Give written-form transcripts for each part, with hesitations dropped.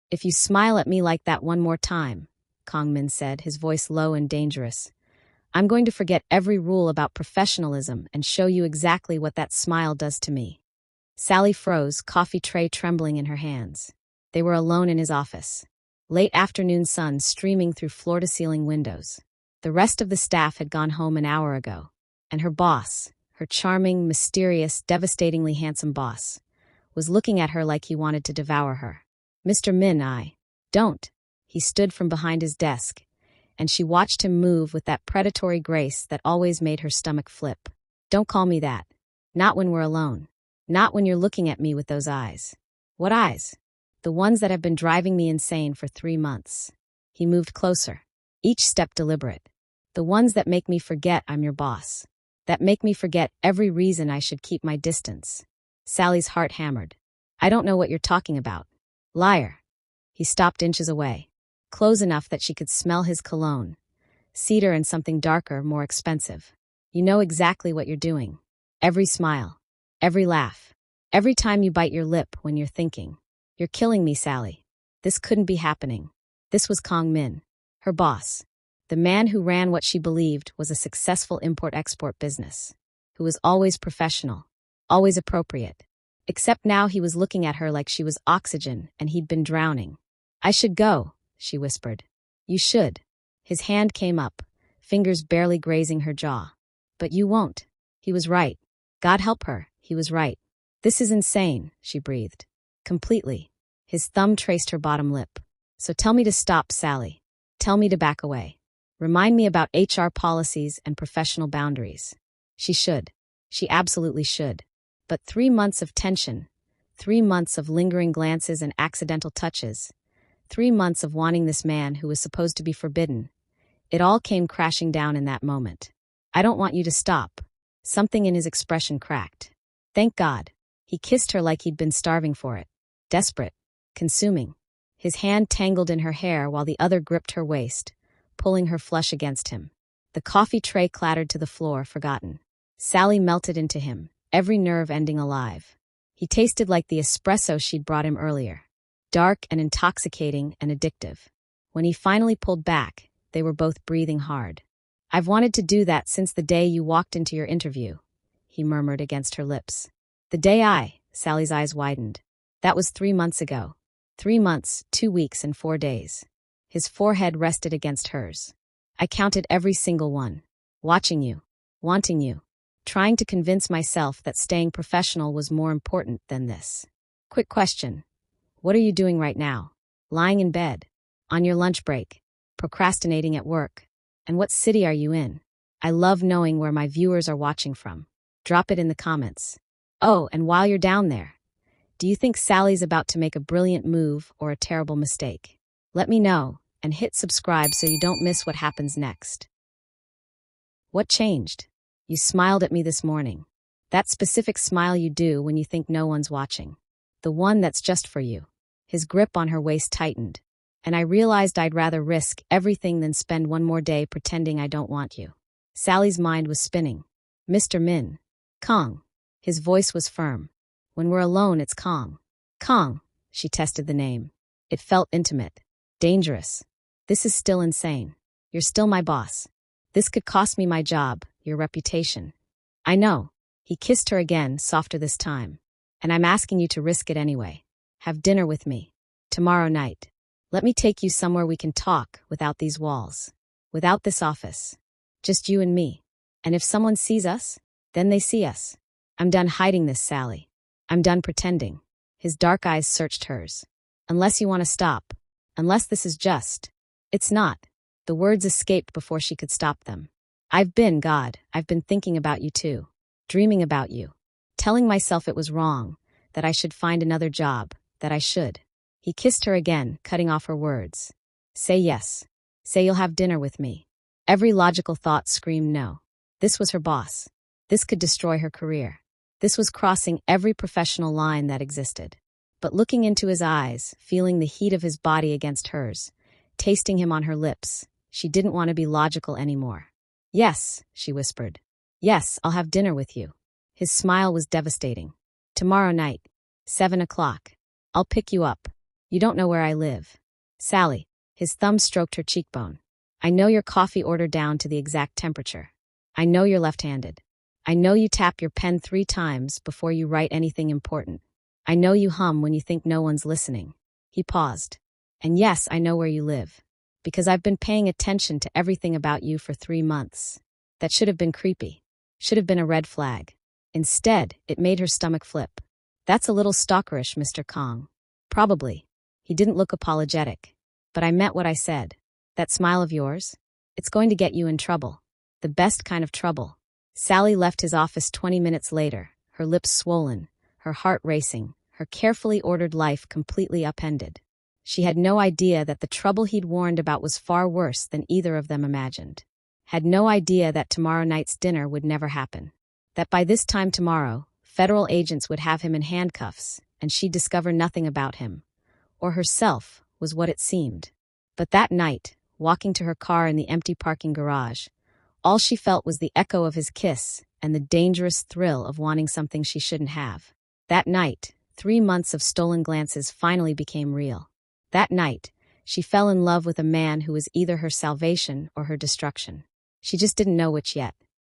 If you smile at me like that one more time, Kong Min said, his voice low and dangerous, I'm going to forget every rule about professionalism and show you exactly what that smile does to me. Sally froze, coffee tray trembling in her hands. They were alone in his office. Late afternoon sun streaming through floor-to-ceiling windows. The rest of the staff had gone home an hour ago. And her boss, her charming, mysterious, devastatingly handsome boss, was looking at her like he wanted to devour her. Mr. Min, don't. He stood from behind his desk, and she watched him move with that predatory grace that always made her stomach flip. Don't call me that. Not when we're alone. Not when you're looking at me with those eyes. What eyes? The ones that have been driving me insane for 3 months. He moved closer, each step deliberate. The ones that make me forget I'm your boss. That make me forget every reason I should keep my distance. Sally's heart hammered. I don't know what you're talking about. Liar. He stopped inches away, close enough that she could smell his cologne. Cedar and something darker, more expensive. You know exactly what you're doing. Every smile. Every laugh. Every time you bite your lip when you're thinking. You're killing me, Sally. This couldn't be happening. This was Kong Min, her boss. The man who ran what she believed was a successful import-export business. Who was always professional. Always appropriate. Except now he was looking at her like she was oxygen and he'd been drowning. I should go, she whispered. You should. His hand came up, fingers barely grazing her jaw. But you won't. He was right. God help her, he was right. This is insane, she breathed. Completely. His thumb traced her bottom lip. So tell me to stop, Sally. Tell me to back away. Remind me about HR policies and professional boundaries. She should. She absolutely should. But 3 months of tension, 3 months of lingering glances and accidental touches, 3 months of wanting this man who was supposed to be forbidden, it all came crashing down in that moment. I don't want you to stop. Something in his expression cracked. Thank God. He kissed her like he'd been starving for it. Desperate. Consuming. His hand tangled in her hair while the other gripped her waist, pulling her flush against him. The coffee tray clattered to the floor, forgotten. Sally melted into him, every nerve ending alive. He tasted like the espresso she'd brought him earlier. Dark and intoxicating and addictive. When he finally pulled back, they were both breathing hard. I've wanted to do that since the day you walked into your interview, he murmured against her lips. The day Sally's eyes widened. That was 3 months ago. 3 months, 2 weeks, and 4 days. His forehead rested against hers. I counted every single one. Watching you. Wanting you. Trying to convince myself that staying professional was more important than this. Quick question. What are you doing right now? Lying in bed? On your lunch break? Procrastinating at work? And what city are you in? I love knowing where my viewers are watching from. Drop it in the comments. Oh, and while you're down there, do you think Sally's about to make a brilliant move or a terrible mistake? Let me know, and hit subscribe so you don't miss what happens next. What changed? You smiled at me this morning. That specific smile you do when you think no one's watching. The one that's just for you. His grip on her waist tightened, and I realized I'd rather risk everything than spend one more day pretending I don't want you. Sally's mind was spinning. Mr. Min. Kong. His voice was firm. When we're alone, it's Kong. Kong. She tested the name. It felt intimate. Dangerous. This is still insane. You're still my boss. This could cost me my job, your reputation. I know. He kissed her again, softer this time. And I'm asking you to risk it anyway. Have dinner with me. Tomorrow night. Let me take you somewhere we can talk without these walls. Without this office. Just you and me. And if someone sees us, then they see us. I'm done hiding this, Sally. I'm done pretending. His dark eyes searched hers. Unless you want to stop. Unless this is just. It's not. The words escaped before she could stop them. I've been thinking about you too. Dreaming about you. Telling myself it was wrong. That I should find another job. That I should. He kissed her again, cutting off her words. Say yes. Say you'll have dinner with me. Every logical thought screamed no. This was her boss. This could destroy her career. This was crossing every professional line that existed. But looking into his eyes, feeling the heat of his body against hers, tasting him on her lips, she didn't want to be logical anymore. Yes, she whispered. Yes, I'll have dinner with you. His smile was devastating. Tomorrow night, 7 o'clock. I'll pick you up. You don't know where I live. Sally. His thumb stroked her cheekbone. I know your coffee order down to the exact temperature. I know you're left-handed. I know you tap your pen 3 times before you write anything important. I know you hum when you think no one's listening. He paused. And yes, I know where you live. Because I've been paying attention to everything about you for 3 months. That should have been creepy. Should have been a red flag. Instead, it made her stomach flip. That's a little stalkerish, Mr. Kong. Probably. He didn't look apologetic. But I meant what I said. That smile of yours? It's going to get you in trouble. The best kind of trouble. Sally left his office 20 minutes later, her lips swollen, her heart racing, her carefully ordered life completely upended. She had no idea that the trouble he'd warned about was far worse than either of them imagined. Had no idea that tomorrow night's dinner would never happen. That by this time tomorrow, federal agents would have him in handcuffs, and she'd discover nothing about him. Or herself, was what it seemed. But that night, walking to her car in the empty parking garage, all she felt was the echo of his kiss and the dangerous thrill of wanting something she shouldn't have. That night, 3 months of stolen glances finally became real. That night, she fell in love with a man who was either her salvation or her destruction. She just didn't know which yet.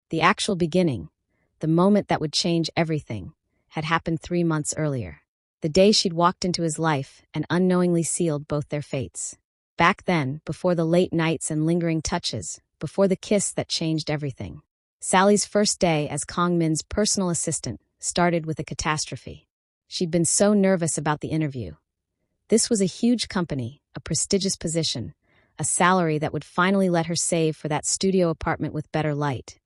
The actual beginning, the moment that would change everything, had happened 3 months earlier. The day she'd walked into his life and unknowingly sealed both their fates. Back then, before the late nights and lingering touches, before the kiss that changed everything. Sally's first day as Kong Min's personal assistant started with a catastrophe. She'd been so nervous about the interview. This was a huge company, a prestigious position, a salary that would finally let her save for that studio apartment with better light,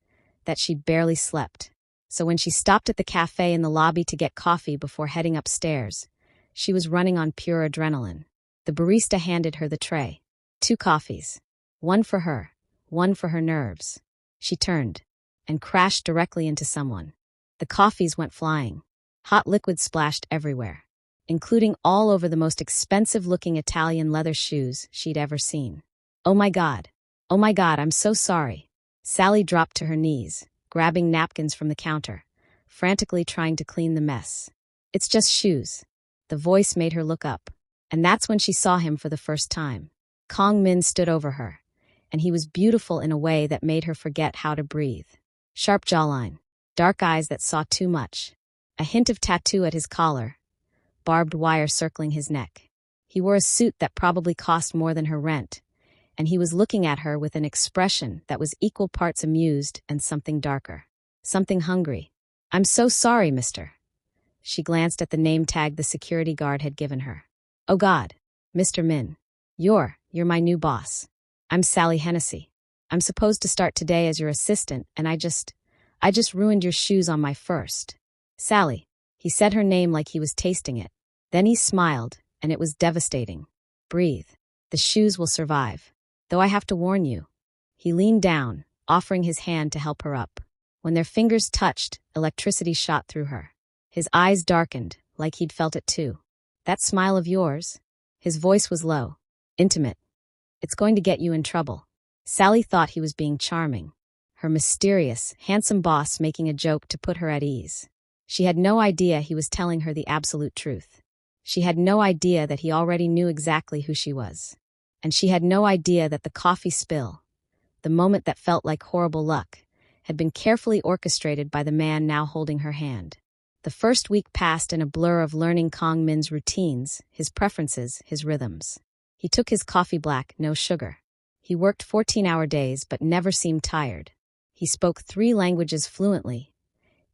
that she barely slept. So when she stopped at the cafe in the lobby to get coffee before heading upstairs, she was running on pure adrenaline. The barista handed her the tray. 2 coffees. One for her, one for her nerves. She turned and crashed directly into someone. The coffees went flying. Hot liquid splashed everywhere, including all over the most expensive-looking Italian leather shoes she'd ever seen. Oh my God, I'm so sorry. Sally dropped to her knees, grabbing napkins from the counter, frantically trying to clean the mess. It's just shoes. The voice made her look up, and that's when she saw him for the first time. Kong Min stood over her, and he was beautiful in a way that made her forget how to breathe. Sharp jawline, dark eyes that saw too much, a hint of tattoo at his collar, barbed wire circling his neck. He wore a suit that probably cost more than her rent, and he was looking at her with an expression that was equal parts amused and something darker. Something hungry. I'm so sorry, mister. She glanced at the name tag the security guard had given her. Oh God, Mr. Min. You're my new boss. I'm Sally Hennessy. I'm supposed to start today as your assistant, and I just ruined your shoes on my first. Sally. He said her name like he was tasting it. Then he smiled, and it was devastating. Breathe. The shoes will survive. Though I have to warn you. He leaned down, offering his hand to help her up. When their fingers touched, electricity shot through her. His eyes darkened, like he'd felt it too. That smile of yours? His voice was low, intimate. It's going to get you in trouble. Sally thought he was being charming. Her mysterious, handsome boss making a joke to put her at ease. She had no idea he was telling her the absolute truth. She had no idea that he already knew exactly who she was. And she had no idea that the coffee spill, the moment that felt like horrible luck, had been carefully orchestrated by the man now holding her hand. The first week passed in a blur of learning Kong Min's routines, his preferences, his rhythms. He took his coffee black, no sugar. He worked 14-hour days but never seemed tired. He spoke 3 languages fluently,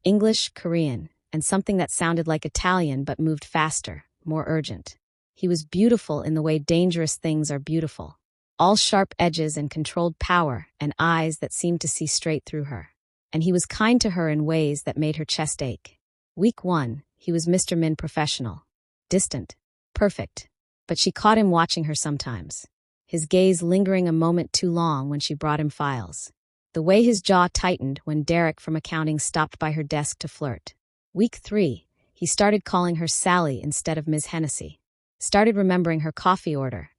English, Korean, and something that sounded like Italian but moved faster, more urgent. He was beautiful in the way dangerous things are beautiful. All sharp edges and controlled power and eyes that seemed to see straight through her. And he was kind to her in ways that made her chest ache. Week 1, he was Mr. Min professional. Distant. Perfect. But she caught him watching her sometimes. His gaze lingering a moment too long when she brought him files. The way his jaw tightened when Derek from accounting stopped by her desk to flirt. Week 3, he started calling her Sally instead of Ms. Hennessy. Started remembering her coffee order.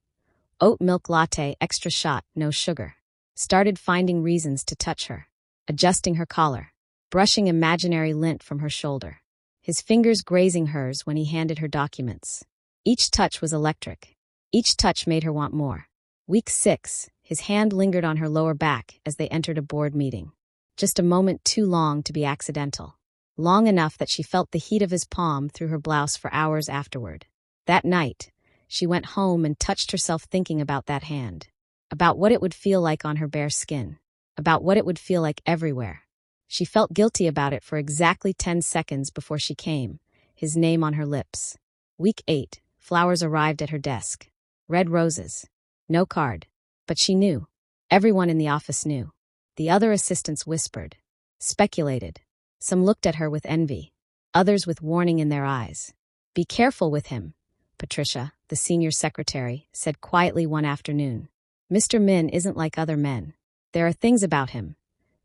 Oat milk latte, extra shot, no sugar. Started finding reasons to touch her. Adjusting her collar. Brushing imaginary lint from her shoulder. His fingers grazing hers when he handed her documents. Each touch was electric. Each touch made her want more. Week 6, his hand lingered on her lower back as they entered a board meeting. Just a moment too long to be accidental. Long enough that she felt the heat of his palm through her blouse for hours afterward. That night, she went home and touched herself thinking about that hand. About what it would feel like on her bare skin. About what it would feel like everywhere. She felt guilty about it for exactly 10 seconds before she came, his name on her lips. Week 8, flowers arrived at her desk. Red roses. No card. But she knew. Everyone in the office knew. The other assistants whispered. Speculated. Some looked at her with envy. Others with warning in their eyes. Be careful with him, Patricia, the senior secretary, said quietly one afternoon. Mr. Min isn't like other men. There are things about him.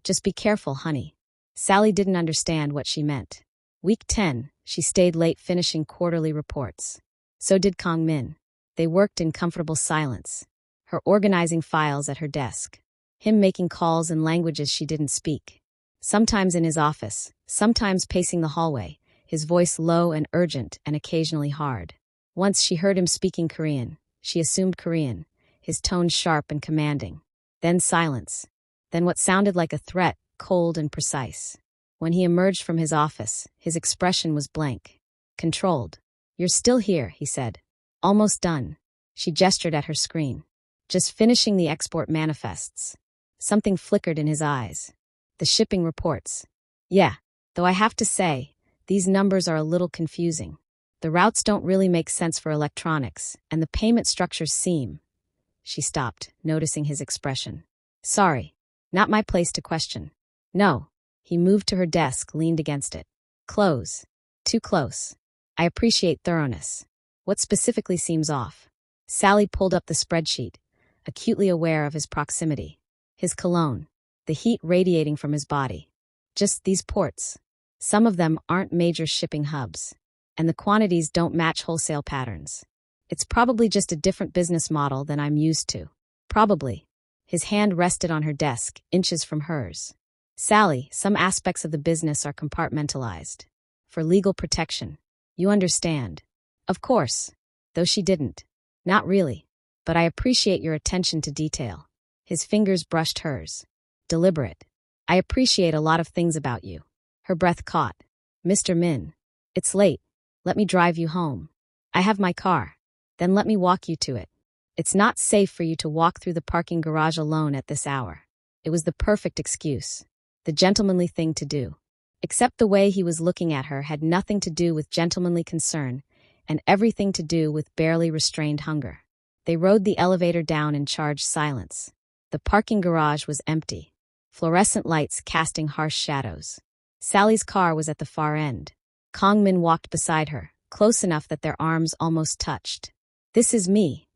Just be careful, honey. Sally didn't understand what she meant. Week 10, she stayed late finishing quarterly reports. So did Kong Min. They worked in comfortable silence. Her organizing files at her desk. Him making calls in languages she didn't speak. Sometimes in his office, sometimes pacing the hallway, his voice low and urgent and occasionally hard. Once she heard him speaking Korean. She assumed Korean, his tone sharp and commanding. Then silence. Then what sounded like a threat, cold and precise. When he emerged from his office, his expression was blank. Controlled. You're still here, he said. Almost done. She gestured at her screen. Just finishing the export manifests. Something flickered in his eyes. The shipping reports. Yeah, though I have to say, these numbers are a little confusing. The routes don't really make sense for electronics, and the payment structures seem. She stopped, noticing his expression. Sorry, not my place to question. No. He moved to her desk, leaned against it. Close. Too close. I appreciate thoroughness. What specifically seems off? Sally pulled up the spreadsheet, acutely aware of his proximity. His cologne. The heat radiating from his body. Just these ports. Some of them aren't major shipping hubs. And the quantities don't match wholesale patterns. It's probably just a different business model than I'm used to. Probably. His hand rested on her desk, inches from hers. Sally, some aspects of the business are compartmentalized. For legal protection. You understand. Of course. Though she didn't. Not really. But I appreciate your attention to detail. His fingers brushed hers. Deliberate. I appreciate a lot of things about you. Her breath caught. Mr. Min. It's late. Let me drive you home. I have my car. Then let me walk you to it. It's not safe for you to walk through the parking garage alone at this hour. It was the perfect excuse. The gentlemanly thing to do. Except the way he was looking at her had nothing to do with gentlemanly concern and everything to do with barely restrained hunger. They rode the elevator down in charged silence. The parking garage was empty. Fluorescent lights casting harsh shadows. Sally's car was at the far end. Kong Min walked beside her, close enough that their arms almost touched. This is me,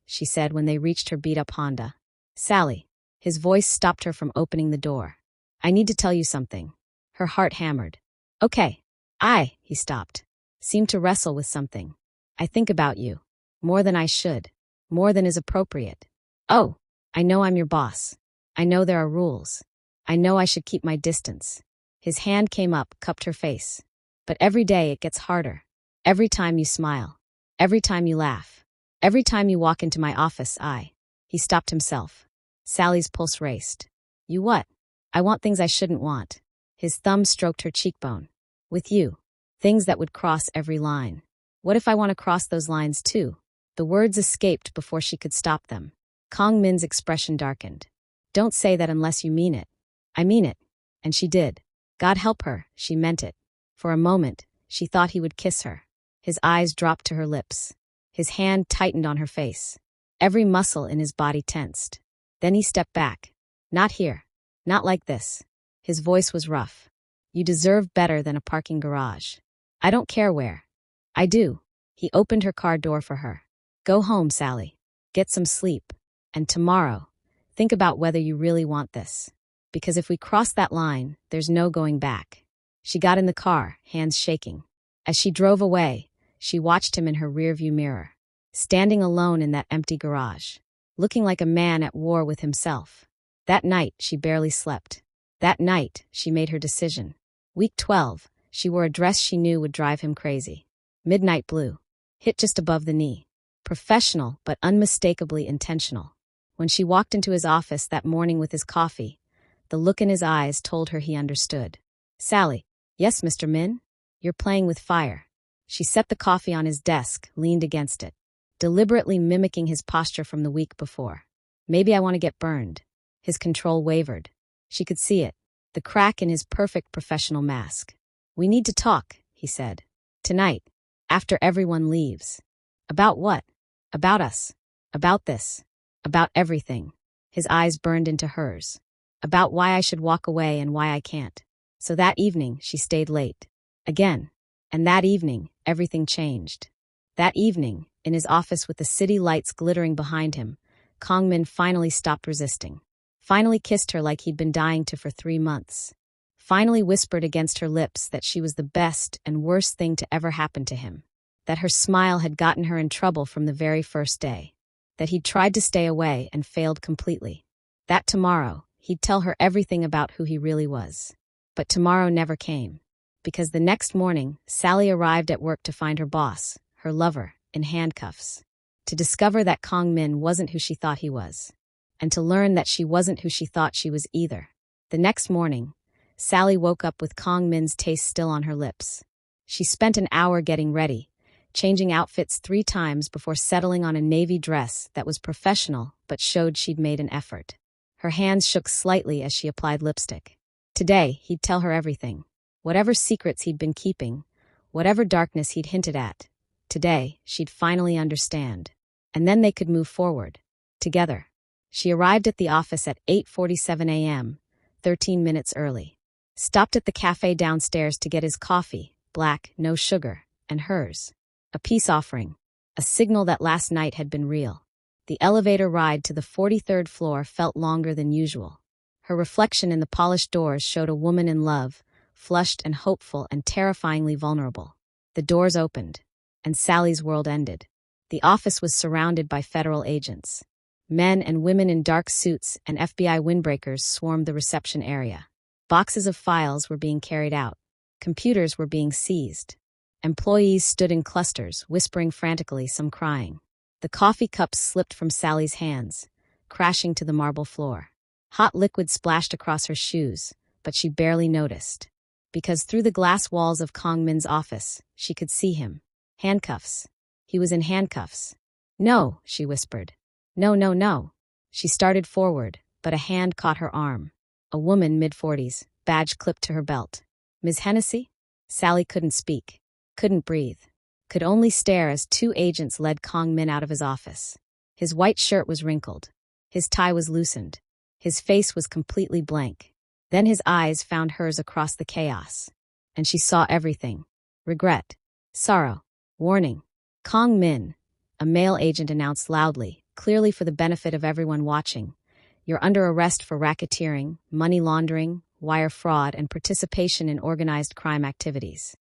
she said when they reached her beat-up Honda. Sally. His voice stopped her from opening the door. I need to tell you something. Her heart hammered. Okay. He stopped. Seemed to wrestle with something. I think about you. More than I should. More than is appropriate. Oh, I know I'm your boss. I know there are rules. I know I should keep my distance. His hand came up, cupped her face. But every day it gets harder. Every time you smile. Every time you laugh. Every time you walk into my office, He stopped himself. Sally's pulse raced. You what? I want things I shouldn't want. His thumb stroked her cheekbone. With you. Things that would cross every line. What if I want to cross those lines too? The words escaped before she could stop them. Kong Min's expression darkened. Don't say that unless you mean it. I mean it. And she did. God help her, she meant it. For a moment, she thought he would kiss her. His eyes dropped to her lips. His hand tightened on her face. Every muscle in his body tensed. Then he stepped back. Not here. Not like this. His voice was rough. You deserve better than a parking garage. I don't care where. I do. He opened her car door for her. Go home, Sally. Get some sleep. And tomorrow, think about whether you really want this. Because if we cross that line, there's no going back. She got in the car, hands shaking. As she drove away, she watched him in her rearview mirror, standing alone in that empty garage, looking like a man at war with himself. That night, she barely slept. That night, she made her decision. Week 12, she wore a dress she knew would drive him crazy. Midnight blue. hit just above the knee. Professional, but unmistakably intentional. When she walked into his office that morning with his coffee, the look in his eyes told her he understood. Sally. Yes, Mr. Min? You're playing with fire. She set the coffee on his desk, leaned against it, deliberately mimicking his posture from the week before. Maybe I want to get burned. His control wavered. She could see it, the crack in his perfect professional mask. We need to talk, he said. Tonight, after everyone leaves. About what? About us. About this. About everything. His eyes burned into hers. About why I should walk away and why I can't. So that evening, she stayed late. Again. And that evening, everything changed. That evening, in his office with the city lights glittering behind him, Kong Min finally stopped resisting. Finally kissed her like he'd been dying to for 3 months. Finally whispered against her lips that she was the best and worst thing to ever happen to him. That her smile had gotten her in trouble from the very first day. That he'd tried to stay away and failed completely. That tomorrow, he'd tell her everything about who he really was. But tomorrow never came. Because the next morning, Sally arrived at work to find her boss, her lover, in handcuffs. To discover that Kong Min wasn't who she thought he was. And to learn that she wasn't who she thought she was either. The next morning, Sally woke up with Kong Min's taste still on her lips. She spent an hour getting ready, changing outfits 3 times before settling on a navy dress that was professional but showed she'd made an effort. Her hands shook slightly as she applied lipstick. Today, he'd tell her everything. Whatever secrets he'd been keeping, whatever darkness he'd hinted at. Today, she'd finally understand. And then they could move forward. Together. She arrived at the office at 8:47 a.m., 13 minutes early. Stopped at the cafe downstairs to get his coffee, black, no sugar, and hers. A peace offering. A signal that last night had been real. The elevator ride to the 43rd floor felt longer than usual. Her reflection in the polished doors showed a woman in love, flushed and hopeful and terrifyingly vulnerable. The doors opened, and Sally's world ended. The office was surrounded by federal agents. Men and women in dark suits and FBI windbreakers swarmed the reception area. Boxes of files were being carried out. Computers were being seized. Employees stood in clusters, whispering frantically, some crying. The coffee cups slipped from Sally's hands, crashing to the marble floor. Hot liquid splashed across her shoes, but she barely noticed. Because through the glass walls of Kong Min's office, she could see him. Handcuffs. He was in handcuffs. No, she whispered. No, no, no. She started forward, but a hand caught her arm. A woman mid-40s, badge clipped to her belt. Ms. Hennessy? Sally couldn't speak, couldn't breathe, could only stare as 2 agents led Kong Min out of his office. His white shirt was wrinkled. His tie was loosened. His face was completely blank. Then his eyes found hers across the chaos. And she saw everything. Regret. Sorrow. Warning. Kong Min, a male agent announced loudly, clearly for the benefit of everyone watching. You're under arrest for racketeering, money laundering, wire fraud, and participation in organized crime activities.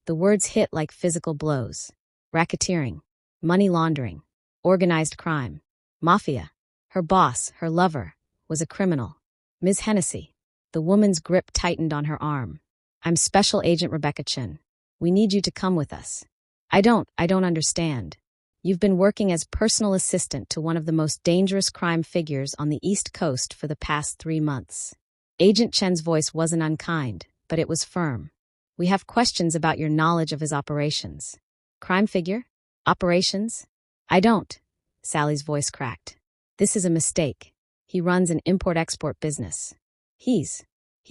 The words hit like physical blows. Racketeering. Money laundering. Organized crime. Mafia. Her boss, her lover, was a criminal. Ms. Hennessy. The woman's grip tightened on her arm. I'm Special Agent Rebecca Chin. We need you to come with us. I don't understand. You've been working as personal assistant to one of the most dangerous crime figures on the East Coast for the past 3 months. Agent Chen's voice wasn't unkind, but it was firm. We have questions about your knowledge of his operations. Crime figure? Operations? I don't. Sally's voice cracked. This is a mistake. He runs an import-export business. He's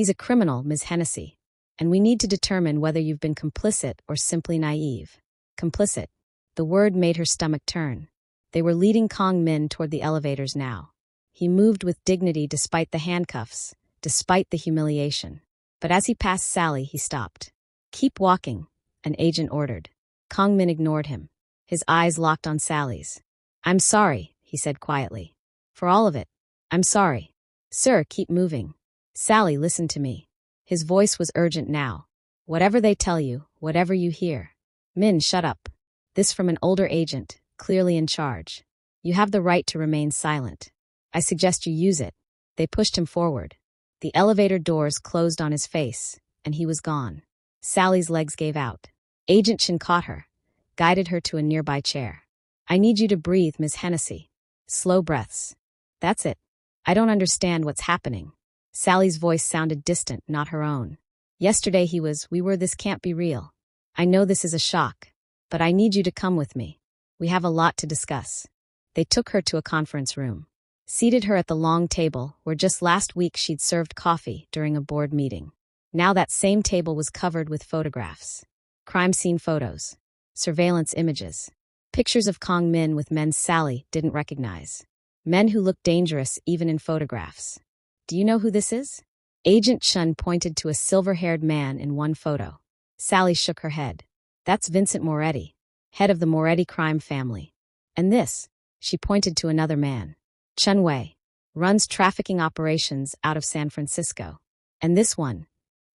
a criminal, Ms. Hennessy, and we need to determine whether you've been complicit or simply naive. Complicit. The word made her stomach turn. They were leading Kong Min toward the elevators now. He moved with dignity despite the handcuffs, despite the humiliation. But as he passed Sally, he stopped. Keep walking, an agent ordered. Kong Min ignored him. His eyes locked on Sally's. I'm sorry, he said quietly. For all of it. I'm sorry. Sir, keep moving. Sally, listen to me. His voice was urgent now. Whatever they tell you, whatever you hear. Min, shut up. This from an older agent, clearly in charge. You have the right to remain silent. I suggest you use it. They pushed him forward. The elevator doors closed on his face, and he was gone. Sally's legs gave out. Agent Chin caught her, guided her to a nearby chair. I need you to breathe, Miss Hennessy. Slow breaths. That's it. I don't understand what's happening. Sally's voice sounded distant, not her own. Yesterday this can't be real. I know this is a shock, but I need you to come with me. We have a lot to discuss. They took her to a conference room, seated her at the long table where just last week she'd served coffee during a board meeting. Now that same table was covered with photographs. Crime scene photos, surveillance images, pictures of Kong Min with men Sally didn't recognize. Men who looked dangerous even in photographs. Do you know who this is? Agent Chun pointed to a silver-haired man in one photo. Sally shook her head. That's Vincent Moretti, head of the Moretti crime family. And this, she pointed to another man. Chun Wei, runs trafficking operations out of San Francisco. And this one.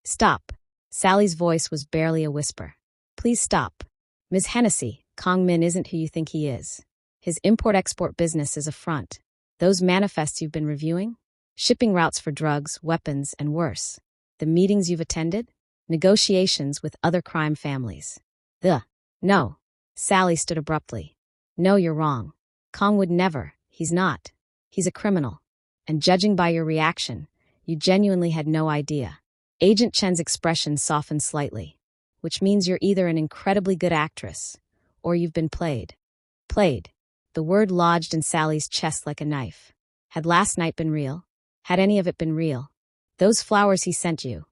Stop. Sally's voice was barely a whisper. Please stop. Ms. Hennessy, Kong Min isn't who you think he is. His import-export business is a front. Those manifests you've been reviewing? Shipping routes for drugs, weapons, and worse. The meetings you've attended? Negotiations with other crime families. No. Sally stood abruptly. No, you're wrong. Kong would never. He's not. He's a criminal. And judging by your reaction, you genuinely had no idea. Agent Chen's expression softened slightly, which means you're either an incredibly good actress, or you've been played. Played. The word lodged in Sally's chest like a knife. Had last night been real? Had any of it been real? Those flowers he sent you,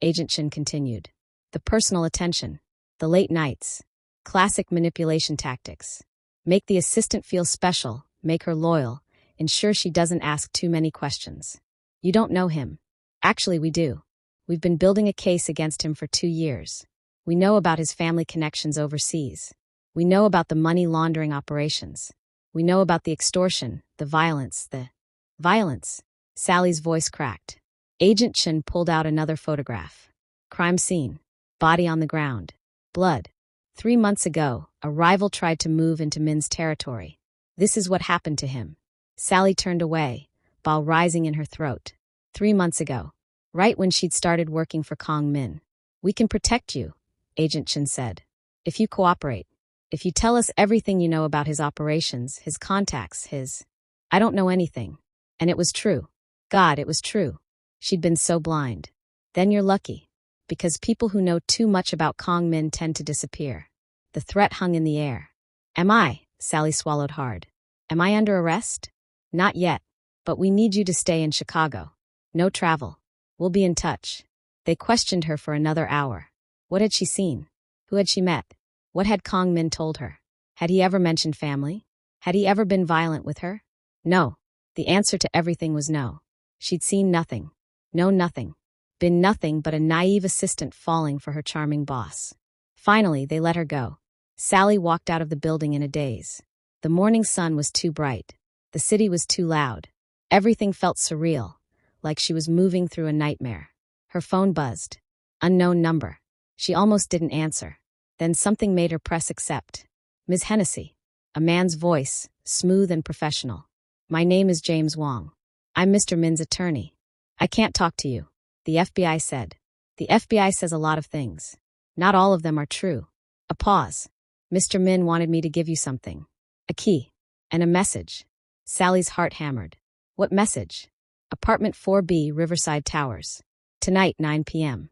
Agent Chen continued. The personal attention, the late nights, classic manipulation tactics. Make the assistant feel special, make her loyal, ensure she doesn't ask too many questions. You don't know him. Actually, we do. We've been building a case against him for 2 years. We know about his family connections overseas. We know about the money laundering operations. We know about the extortion, the violence. Sally's voice cracked. Agent Chen pulled out another photograph. Crime scene. Body on the ground. Blood. 3 months ago, a rival tried to move into Min's territory. This is what happened to him. Sally turned away, bile rising in her throat. 3 months ago, right when she'd started working for Kong Min. We can protect you, Agent Chen said. If you cooperate. If you tell us everything you know about his operations, his contacts, I don't know anything. And it was true. God, it was true. She'd been so blind. Then you're lucky. Because people who know too much about Kong Min tend to disappear. The threat hung in the air. Am I? Sally swallowed hard. Am I under arrest? Not yet. But we need you to stay in Chicago. No travel. We'll be in touch. They questioned her for another hour. What had she seen? Who had she met? What had Kong Min told her? Had he ever mentioned family? Had he ever been violent with her? No. The answer to everything was no. She'd seen nothing. No, nothing. Been nothing but a naive assistant falling for her charming boss. Finally, they let her go. Sally walked out of the building in a daze. The morning sun was too bright. The city was too loud. Everything felt surreal, like she was moving through a nightmare. Her phone buzzed. Unknown number. She almost didn't answer. Then something made her press accept. Ms. Hennessy. A man's voice, smooth and professional. My name is James Wong. I'm Mr. Min's attorney. I can't talk to you, the FBI said. The FBI says a lot of things. Not all of them are true. A pause. Mr. Min wanted me to give you something. A key. And a message. Sally's heart hammered. What message? Apartment 4B, Riverside Towers. Tonight, 9 p.m.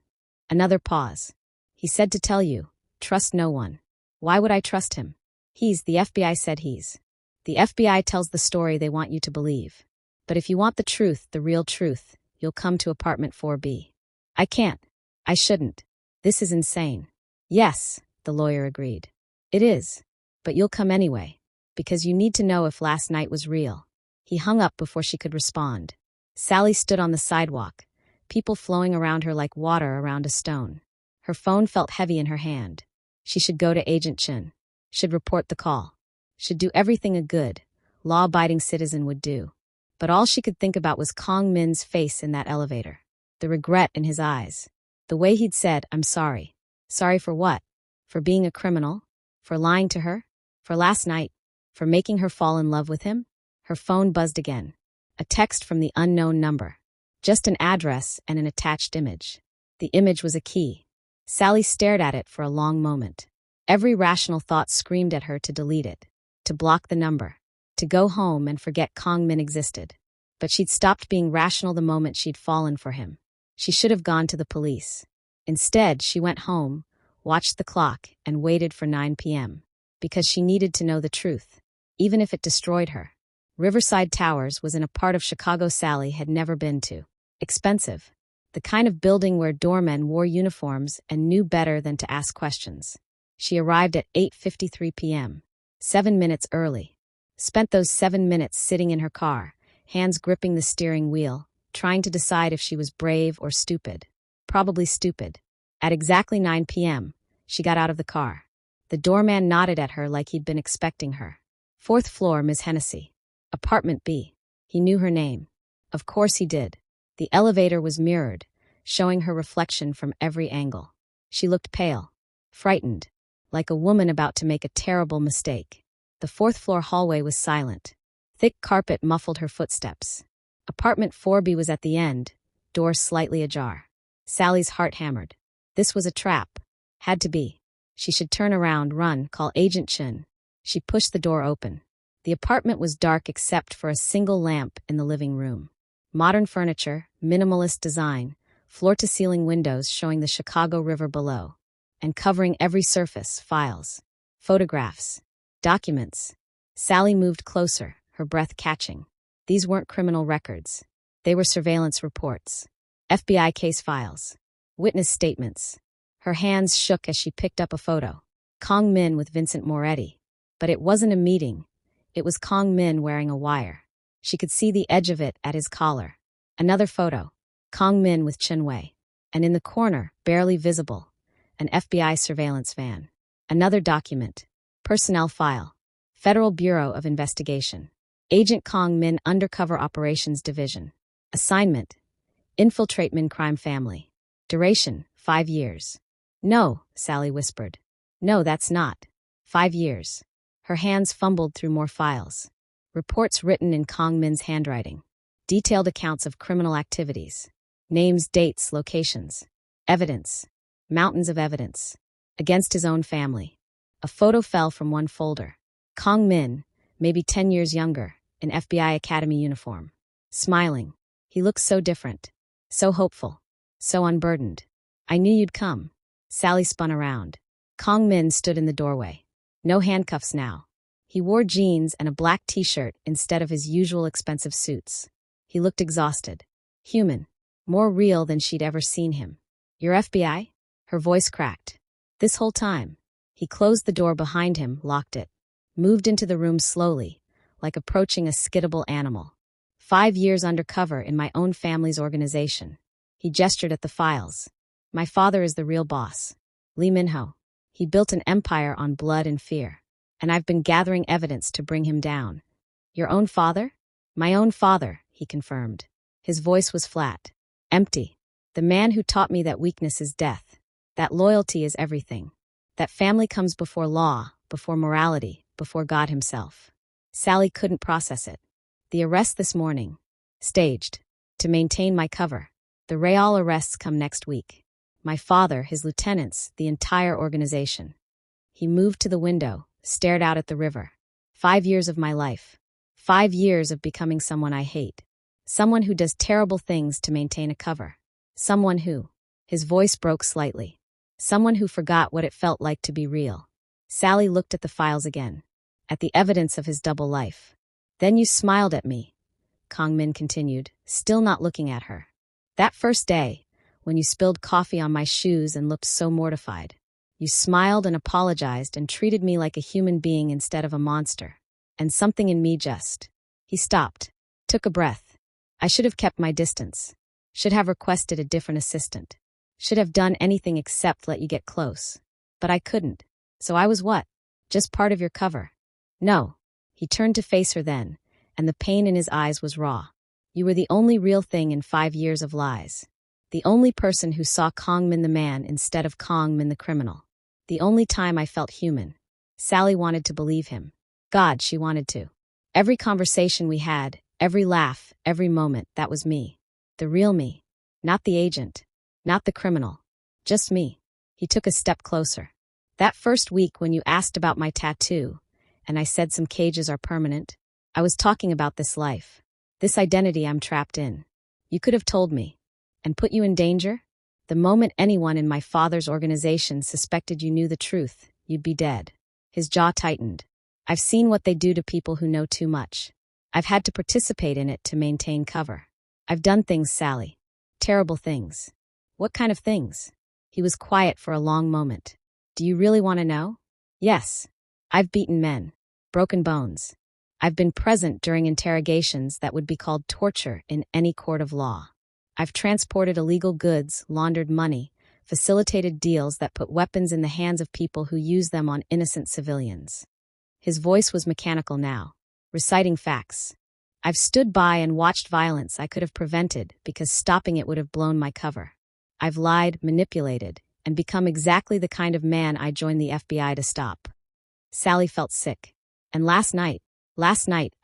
Another pause. He said to tell you, trust no one. Why would I trust him? The FBI said he's. The FBI tells the story they want you to believe. But if you want the truth, the real truth, you'll come to apartment 4B. I can't. I shouldn't. This is insane. Yes, the lawyer agreed. It is. But you'll come anyway. Because you need to know if last night was real. He hung up before she could respond. Sally stood on the sidewalk, people flowing around her like water around a stone. Her phone felt heavy in her hand. She should go to Agent Chen. Should report the call. Should do everything a good, law-abiding citizen would do. But all she could think about was Kong Min's face in that elevator. The regret in his eyes. The way he'd said, I'm sorry. Sorry for what? For being a criminal? For lying to her? For last night? For making her fall in love with him? Her phone buzzed again. A text from the unknown number. Just an address and an attached image. The image was a key. Sally stared at it for a long moment. Every rational thought screamed at her to delete it, to block the number, to go home and forget Kong Min existed. But she'd stopped being rational the moment she'd fallen for him. She should have gone to the police. Instead, she went home, watched the clock, and waited for 9 p.m. because she needed to know the truth, even if it destroyed her. Riverside Towers was in a part of Chicago Sally had never been to. Expensive. The kind of building where doormen wore uniforms and knew better than to ask questions. She arrived at 8:53 p.m., 7 minutes early. Spent those 7 minutes sitting in her car, hands gripping the steering wheel, trying to decide if she was brave or stupid. Probably stupid. At exactly 9 p.m., she got out of the car. The doorman nodded at her like he'd been expecting her. 4th floor, Ms. Hennessy. Apartment B. He knew her name. Of course he did. The elevator was mirrored, showing her reflection from every angle. She looked pale, frightened, like a woman about to make a terrible mistake. The 4th floor hallway was silent. Thick carpet muffled her footsteps. Apartment 4B was at the end, door slightly ajar. Sally's heart hammered. This was a trap. Had to be. She should turn around, run, call Agent Chin. She pushed the door open. The apartment was dark except for a single lamp in the living room. Modern furniture, minimalist design, floor-to-ceiling windows showing the Chicago River below, and covering every surface, files, photographs, documents. Sally moved closer, her breath catching. These weren't criminal records. They were surveillance reports, FBI case files, witness statements. Her hands shook as she picked up a photo. Kong Min with Vincent Moretti. But it wasn't a meeting. It was Kong Min wearing a wire. She could see the edge of it at his collar. Another photo. Kong Min with Chin Wei. And in the corner, barely visible, an FBI surveillance van. Another document. Personnel file. Federal Bureau of Investigation. Agent Kong Min, Undercover Operations Division. Assignment. Infiltrate Min crime family. Duration, 5 years. No, Sally whispered. No, that's not. 5 years. Her hands fumbled through more files. Reports written in Kong Min's handwriting. Detailed accounts of criminal activities. Names, dates, locations. Evidence. Mountains of evidence. Against his own family. A photo fell from one folder. Kong Min, maybe 10 years younger, in FBI Academy uniform. Smiling. He looked so different. So hopeful. So unburdened. I knew you'd come. Sally spun around. Kong Min stood in the doorway. No handcuffs now. He wore jeans and a black t-shirt instead of his usual expensive suits. He looked exhausted. Human. More real than she'd ever seen him. Your FBI? Her voice cracked. This whole time. He closed the door behind him, locked it. Moved into the room slowly, like approaching a skittable animal. 5 years undercover in my own family's organization. He gestured at the files. My father is the real boss. Lee Min-ho. He built an empire on blood and fear. And I've been gathering evidence to bring him down. Your own father? My own father, he confirmed. His voice was flat. Empty. The man who taught me that weakness is death. That loyalty is everything. That family comes before law, before morality, before God himself. Sally couldn't process it. The arrest this morning. Staged. To maintain my cover. The Real arrests come next week. My father, his lieutenants, the entire organization. He moved to the window, stared out at the river. 5 years of my life. 5 years of becoming someone I hate. Someone who does terrible things to maintain a cover. Someone who. His voice broke slightly. Someone who forgot what it felt like to be real. Sally looked at the files again. At the evidence of his double life. Then you smiled at me, Kong Min continued, still not looking at her. That first day, when you spilled coffee on my shoes and looked so mortified. You smiled and apologized and treated me like a human being instead of a monster. And something in me just. He stopped. Took a breath. I should have kept my distance. Should have requested a different assistant. Should have done anything except let you get close. But I couldn't. So I was what? Just part of your cover. No. He turned to face her then, and the pain in his eyes was raw. You were the only real thing in 5 years of lies. The only person who saw Kong Min the man instead of Kong Min the criminal. The only time I felt human. Sally wanted to believe him. God, she wanted to. Every conversation we had, every laugh, every moment, that was me. The real me. Not the agent. Not the criminal. Just me. He took a step closer. That first week when you asked about my tattoo, and I said some cages are permanent, I was talking about this life. This identity I'm trapped in. You could have told me. And put you in danger? The moment anyone in my father's organization suspected you knew the truth, you'd be dead. His jaw tightened. I've seen what they do to people who know too much. I've had to participate in it to maintain cover. I've done things, Sally. Terrible things. What kind of things? He was quiet for a long moment. Do you really want to know? Yes. I've beaten men. Broken bones. I've been present during interrogations that would be called torture in any court of law. I've transported illegal goods, laundered money, facilitated deals that put weapons in the hands of people who use them on innocent civilians. His voice was mechanical now, reciting facts. I've stood by and watched violence I could have prevented because stopping it would have blown my cover. I've lied, manipulated, and become exactly the kind of man I joined the FBI to stop. Sally felt sick. And last night,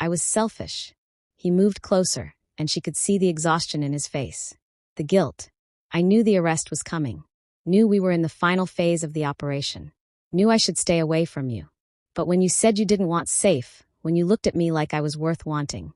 I was selfish. He moved closer, and she could see the exhaustion in his face. The guilt. I knew the arrest was coming. Knew we were in the final phase of the operation. Knew I should stay away from you. But when you said you didn't want safe, when you looked at me like I was worth wanting,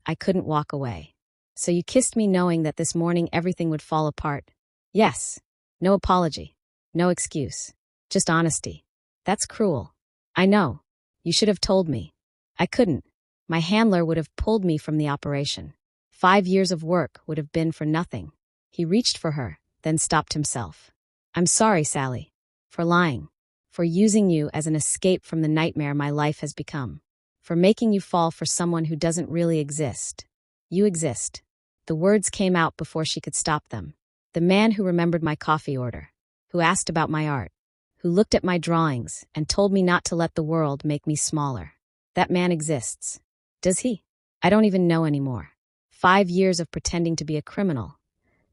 I couldn't walk away. So you kissed me knowing that this morning everything would fall apart. Yes. No apology. No excuse. Just honesty. That's cruel. I know. You should have told me. I couldn't. My handler would have pulled me from the operation. 5 years of work would have been for nothing. He reached for her, then stopped himself. I'm sorry, Sally. For lying. For using you as an escape from the nightmare my life has become. For making you fall for someone who doesn't really exist. You exist. The words came out before she could stop them. The man who remembered my coffee order. Who asked about my art. Who looked at my drawings and told me not to let the world make me smaller. That man exists. Does he? I don't even know anymore. 5 years of pretending to be a criminal.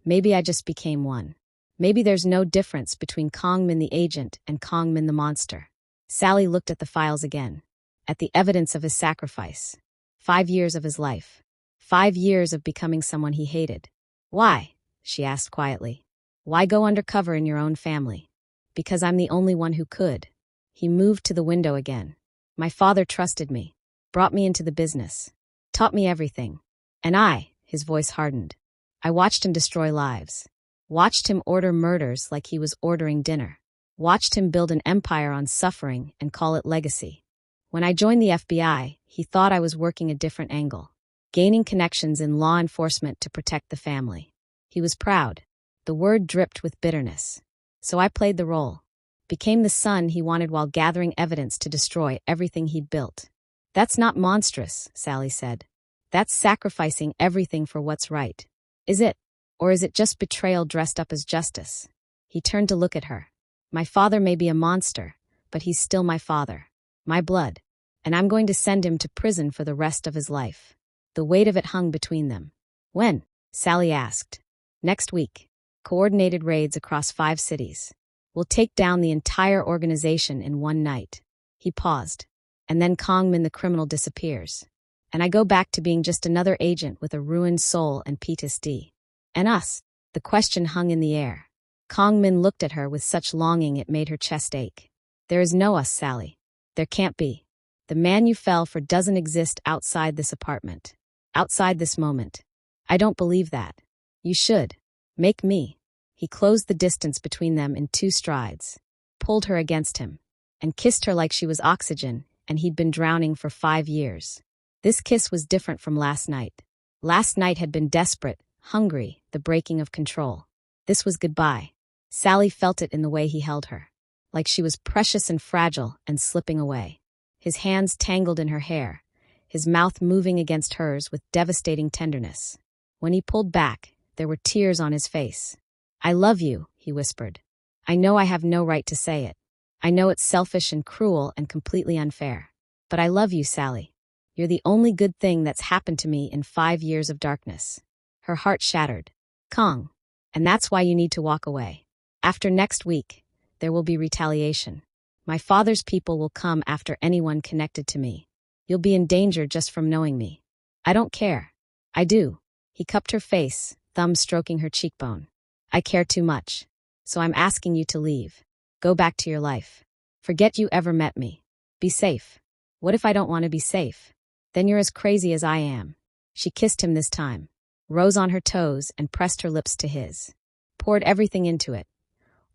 Maybe I just became one. Maybe there's no difference between Kongmin the agent and Kongmin the monster. Sally looked at the files again. At the evidence of his sacrifice. 5 years of his life. 5 years of becoming someone he hated. Why? She asked quietly. Why go undercover in your own family? Because I'm the only one who could. He moved to the window again. My father trusted me. Brought me into the business. Taught me everything. And his voice hardened. I watched him destroy lives. Watched him order murders like he was ordering dinner. Watched him build an empire on suffering and call it legacy. When I joined the FBI, he thought I was working a different angle. Gaining connections in law enforcement to protect the family. He was proud. The word dripped with bitterness. So I played the role. Became the son he wanted while gathering evidence to destroy everything he'd built. That's not monstrous, Sally said. That's sacrificing everything for what's right. Is it? Or is it just betrayal dressed up as justice? He turned to look at her. My father may be a monster, but he's still my father. My blood. And I'm going to send him to prison for the rest of his life. The weight of it hung between them. When? Sally asked. Next week. Coordinated raids across 5 cities. We'll take down the entire organization in one night. He paused. And then Kongmin the criminal disappears. And I go back to being just another agent with a ruined soul and PTSD. And us? The question hung in the air. Kongmin looked at her with such longing it made her chest ache. There is no us, Sally. There can't be. The man you fell for doesn't exist outside this apartment. Outside this moment. I don't believe that. You should. Make me. He closed the distance between them in 2 strides. Pulled her against him. And kissed her like she was oxygen, and he'd been drowning for 5 years. This kiss was different from last night. Last night had been desperate, hungry, the breaking of control. This was goodbye. Sally felt it in the way he held her. Like she was precious and fragile and slipping away. His hands tangled in her hair, his mouth moving against hers with devastating tenderness. When he pulled back, there were tears on his face. I love you, he whispered. I know I have no right to say it. I know it's selfish and cruel and completely unfair. But I love you, Sally. You're the only good thing that's happened to me in 5 years of darkness. Her heart shattered. Kong. And that's why you need to walk away. After next week, there will be retaliation. My father's people will come after anyone connected to me. You'll be in danger just from knowing me. I don't care. I do. He cupped her face, thumb stroking her cheekbone. I care too much. So I'm asking you to leave. Go back to your life. Forget you ever met me. Be safe. What if I don't want to be safe? Then you're as crazy as I am. She kissed him this time, rose on her toes and pressed her lips to his. Poured everything into it.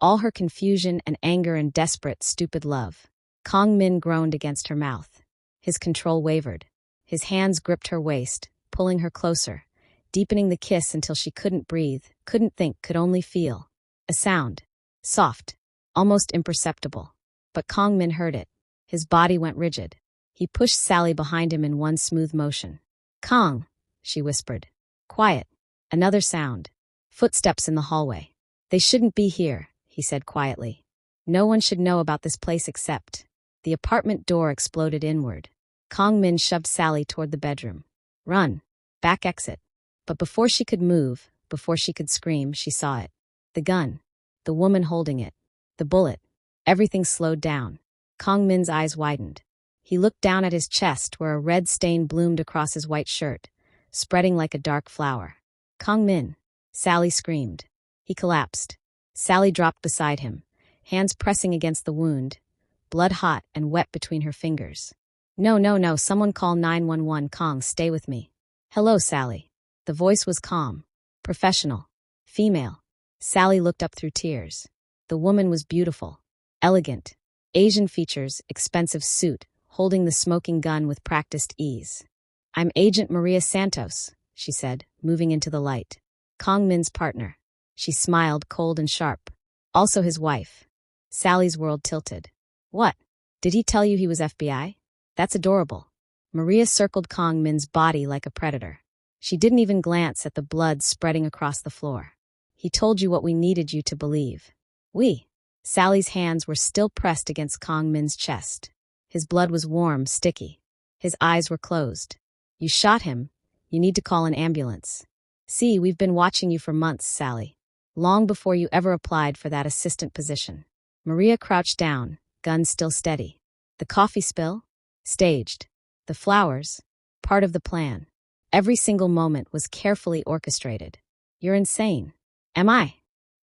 All her confusion and anger and desperate, stupid love. Kong Min groaned against her mouth. His control wavered. His hands gripped her waist, pulling her closer, deepening the kiss until she couldn't breathe, couldn't think, could only feel. A sound. Soft. Almost imperceptible. But Kong Min heard it. His body went rigid. He pushed Sally behind him in one smooth motion. Kong, she whispered. Quiet. Another sound. Footsteps in the hallway. They shouldn't be here, he said quietly. No one should know about this place except. The apartment door exploded inward. Kong Min shoved Sally toward the bedroom. Run. Back exit. But before she could move, before she could scream, she saw it. The gun. The woman holding it. The bullet. Everything slowed down. Kong Min's eyes widened. He looked down at his chest where a red stain bloomed across his white shirt, spreading like a dark flower. Kong Min. Sally screamed. He collapsed. Sally dropped beside him, hands pressing against the wound, blood hot and wet between her fingers. No, someone call 911. Kong, stay with me. Hello, Sally. The voice was calm, professional, female. Sally looked up through tears. The woman was beautiful, elegant, Asian features, expensive suit, holding the smoking gun with practiced ease. I'm Agent Maria Santos, she said, moving into the light. Kong Min's partner. She smiled, cold and sharp. Also his wife. Sally's world tilted. What? Did he tell you he was FBI? That's adorable. Maria circled Kong Min's body like a predator. She didn't even glance at the blood spreading across the floor. He told you what we needed you to believe. We. Sally's hands were still pressed against Kong Min's chest. His blood was warm, sticky. His eyes were closed. You shot him. You need to call an ambulance. See, we've been watching you for months, Sally. Long before you ever applied for that assistant position. Maria crouched down, gun still steady. The coffee spill? Staged. The flowers? Part of the plan. Every single moment was carefully orchestrated. You're insane. Am I?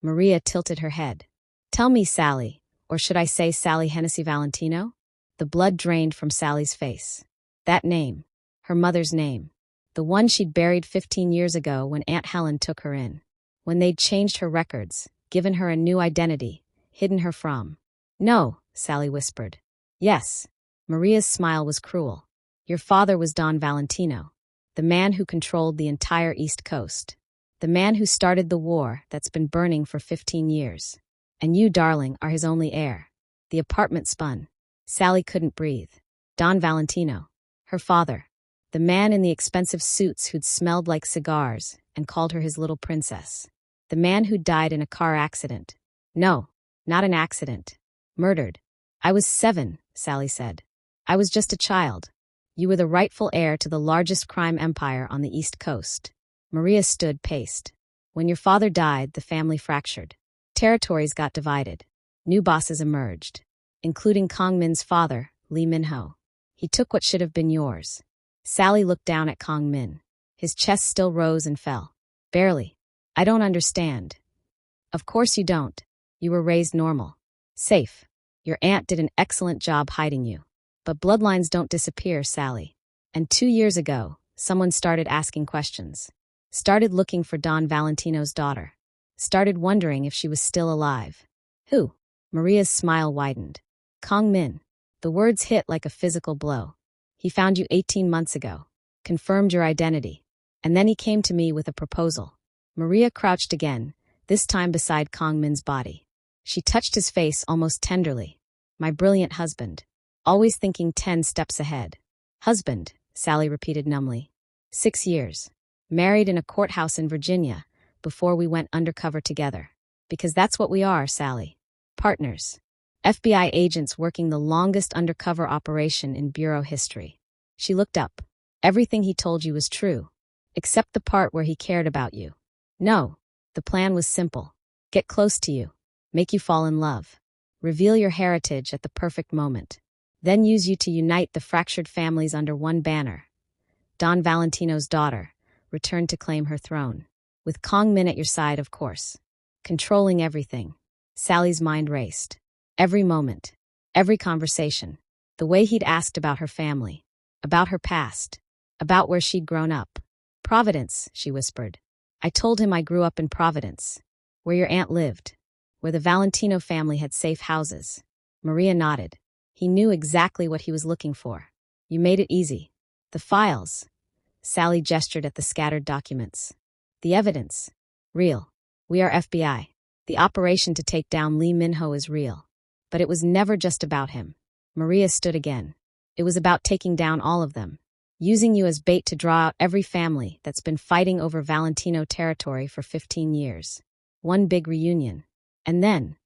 Maria tilted her head. Tell me, Sally, or should I say Sally Hennessy Valentino? The blood drained from Sally's face. That name. Her mother's name. The one she'd buried 15 years ago when Aunt Helen took her in. When they'd changed her records, given her a new identity, hidden her from. No, Sally whispered. Yes. Maria's smile was cruel. Your father was Don Valentino, the man who controlled the entire East Coast. The man who started the war that's been burning for 15 years. And you, darling, are his only heir. The apartment spun. Sally couldn't breathe. Don Valentino. Her father. The man in the expensive suits who'd smelled like cigars and called her his little princess. The man who died in a car accident. No, not an accident. Murdered. I was 7, Sally said. I was just a child. You were the rightful heir to the largest crime empire on the East Coast. Maria stood, paced. When your father died, the family fractured. Territories got divided. New bosses emerged, including Kong Min's father, Lee Min-ho. He took what should have been yours. Sally looked down at Kong Min. His chest still rose and fell. Barely. I don't understand. Of course you don't. You were raised normal. Safe. Your aunt did an excellent job hiding you. But bloodlines don't disappear, Sally. And 2 years ago, someone started asking questions. Started looking for Don Valentino's daughter. Started wondering if she was still alive. Who? Maria's smile widened. Kong Min. The words hit like a physical blow. He found you 18 months ago. Confirmed your identity. And then he came to me with a proposal. Maria crouched again, this time beside Kong Min's body. She touched his face almost tenderly. My brilliant husband. Always thinking 10 steps ahead. Husband, Sally repeated numbly. 6 years. Married in a courthouse in Virginia, before we went undercover together. Because that's what we are, Sally. Partners. FBI agents working the longest undercover operation in Bureau history. She looked up. Everything he told you was true. Except the part where he cared about you. No. The plan was simple. Get close to you. Make you fall in love. Reveal your heritage at the perfect moment. Then use you to unite the fractured families under one banner. Don Valentino's daughter, returned to claim her throne. With Kong Min at your side, of course. Controlling everything. Sally's mind raced. Every moment. Every conversation. The way he'd asked about her family, about her past, about where she'd grown up. Providence, she whispered. I told him I grew up in Providence, where your aunt lived, where the Valentino family had safe houses. Maria nodded. He knew exactly what he was looking for. You made it easy. The files. Sally gestured at the scattered documents. The evidence. Real. We are FBI. The operation to take down Lee Min-ho is real. But it was never just about him. Maria stood again. It was about taking down all of them. Using you as bait to draw out every family that's been fighting over Valentino territory for 15 years. One big reunion. And then,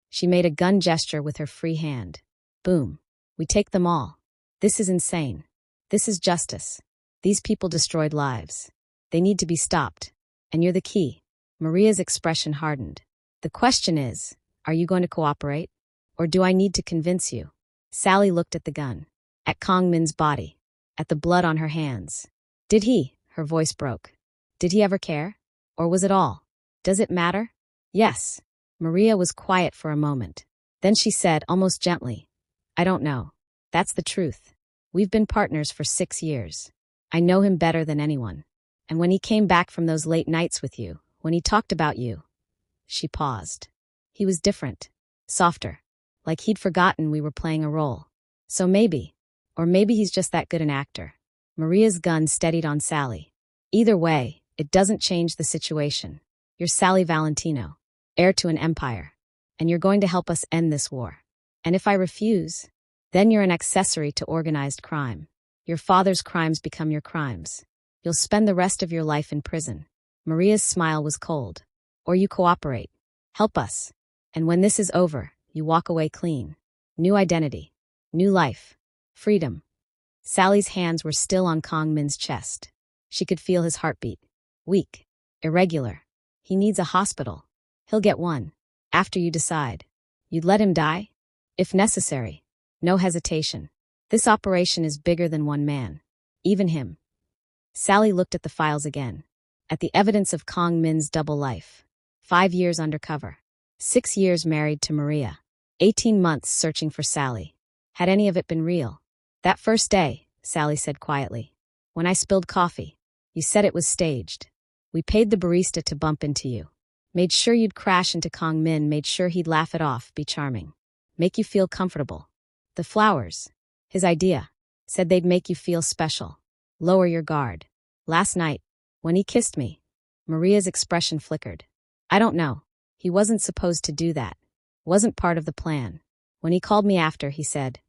she made a gun gesture with her free hand. Boom. We take them all. This is insane. This is justice. These people destroyed lives. They need to be stopped. And you're the key. Maria's expression hardened. The question is, are you going to cooperate? Or do I need to convince you? Sally looked at the gun. At Kong Min's body. At the blood on her hands. Did he? Her voice broke. Did he ever care? Or was it all? Does it matter? Yes. Maria was quiet for a moment. Then she said, almost gently, I don't know. That's the truth. We've been partners for 6 years. I know him better than anyone. And when he came back from those late nights with you, when he talked about you, she paused. He was different. Softer. Like he'd forgotten we were playing a role. So maybe. Or maybe he's just that good an actor. Maria's gun steadied on Sally. Either way, it doesn't change the situation. You're Sally Valentino, heir to an empire. And you're going to help us end this war. And if I refuse, then you're an accessory to organized crime. Your father's crimes become your crimes. You'll spend the rest of your life in prison. Maria's smile was cold. Or you cooperate. Help us. And when this is over, you walk away clean. New identity. New life. Freedom. Sally's hands were still on Kong Min's chest. She could feel his heartbeat. Weak. Irregular. He needs a hospital. He'll get one. After you decide. You'd let him die? If necessary. No hesitation. This operation is bigger than one man. Even him. Sally looked at the files again. At the evidence of Kong Min's double life. 5 years undercover. 6 years married to Maria. 18 months searching for Sally. Had any of it been real? That first day, Sally said quietly. When I spilled coffee. You said it was staged. We paid the barista to bump into you. Made sure you'd crash into Kong Min, made sure he'd laugh it off, be charming. Make you feel comfortable. The flowers. His idea. Said they'd make you feel special. Lower your guard. Last night, when he kissed me. Maria's expression flickered. I don't know. He wasn't supposed to do that. Wasn't part of the plan. When he called me after, he said.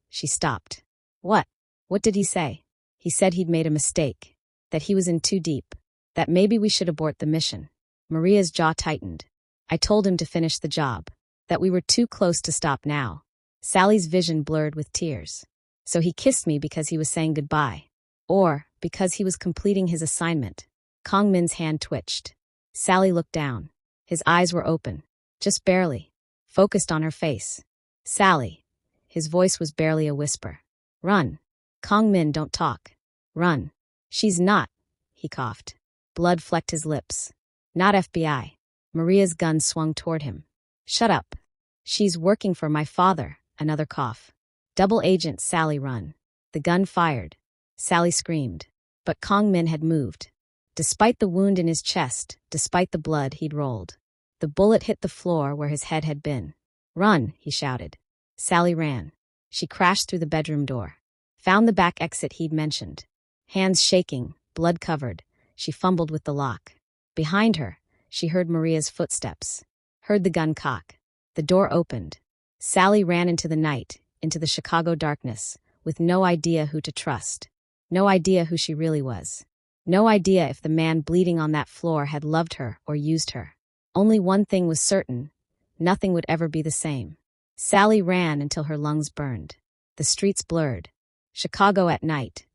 She stopped. What? What did he say? He said he'd made a mistake. That he was in too deep. That maybe we should abort the mission. Maria's jaw tightened. I told him to finish the job. That we were too close to stop now. Sally's vision blurred with tears. So he kissed me because he was saying goodbye. Or because he was completing his assignment. Kong Min's hand twitched. Sally looked down. His eyes were open. Just barely. Focused on her face. Sally. His voice was barely a whisper. Run. Kong Min, don't talk. Run. She's not. He coughed. Blood flecked his lips. Not FBI. Maria's gun swung toward him. Shut up. She's working for my father. Another cough. Double agent Sally, run. The gun fired. Sally screamed. But Kong Min had moved. Despite the wound in his chest, despite the blood he'd rolled. The bullet hit the floor where his head had been. Run, he shouted. Sally ran. She crashed through the bedroom door. Found the back exit he'd mentioned. Hands shaking, blood covered, she fumbled with the lock. Behind her, she heard Maria's footsteps. Heard the gun cock. The door opened. Sally ran into the night, into the Chicago darkness, with no idea who to trust. No idea who she really was. No idea if the man bleeding on that floor had loved her or used her. Only one thing was certain. Nothing would ever be the same. Sally ran until her lungs burned. The streets blurred. Chicago at night.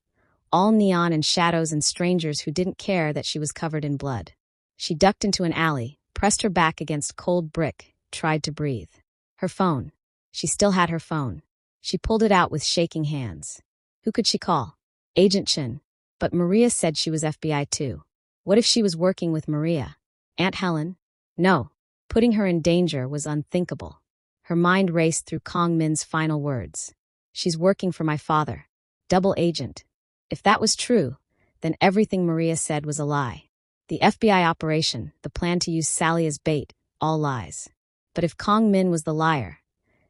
All neon and shadows and strangers who didn't care that she was covered in blood. She ducked into an alley, pressed her back against cold brick, tried to breathe. Her phone. She still had her phone. She pulled it out with shaking hands. Who could she call? Agent Chin. But Maria said she was FBI too. What if she was working with Maria? Aunt Helen? No. Putting her in danger was unthinkable. Her mind raced through Kong Min's final words. She's working for my father. Double agent. If that was true, then everything Maria said was a lie. The FBI operation, the plan to use Sally as bait, all lies. But if Kong Min was the liar,